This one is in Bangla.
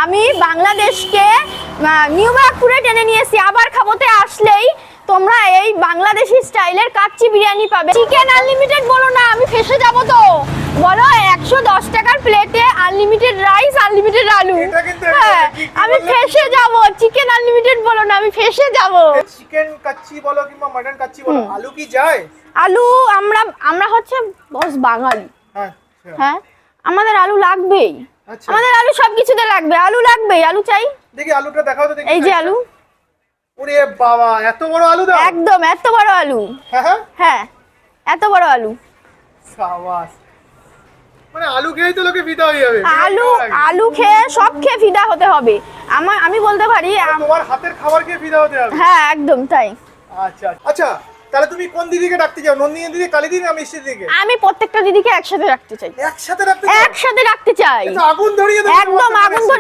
আমি বাংলাদেশকে নিউ ব্যারাকপুরে টেনে নিয়েছি। আবার খাবোতে আসলেই তোমরা এই বাংলাদেশি স্টাইলের কাচ্চি বিরিয়ানি পাবে। চিকেন আনলিমিটেড বলো না, আমি ফেসে যাব তো। বলো 110 টাকার প্লেটে আনলিমিটেড রাইস, আনলিমিটেড আলু। হ্যাঁ, আমি ফেসে যাব। চিকেন আনলিমিটেড বলো না, আমি ফেসে যাব। চিকেন কাচ্চি বলো কিংবা মাটন কাচ্চি বলো, আলু কি যায়? আলু আমরা হচ্ছে বস বাঙালি। আচ্ছা হ্যাঁ, আমাদের আলু লাগবেই। আচ্ছা, আমাদের আলু সবকিছুতে লাগবে, আলু লাগবেই, আলু চাই। দেখি আলুটা দেখাও তো দেখি। এই যে আলু। ওরে বাবা, এত বড় আলু দাও? একদম এত বড় আলু। হ্যাঁ হ্যাঁ, হ্যাঁ, এত বড় আলু। সাবাস। মানে আলু খেয়েই তো লোকে ফিদা হয়ে যাবে। আলু খেয়ে সব খেয়ে ফিদা হতে হবে। আমি বলতে পারি তোমার হাতের খাবার খেয়ে ফিদা হতে হবে। হ্যাঁ, একদম তাই। আচ্ছা আচ্ছা, তাহলে তুমি কোন দিদিকে ডাকতে চাও? নন্দিনী দিদি, কালী দিদি না মিষ্টি দিদিকে? আমি প্রত্যেকটা দিদিকে একসাথে রাখতে চাই। একসাথে রাখতে চাও? একসাথে রাখতে চাই। এটা আগুন ধরিয়ে দেবে। একদম আগুন ধরিয়ে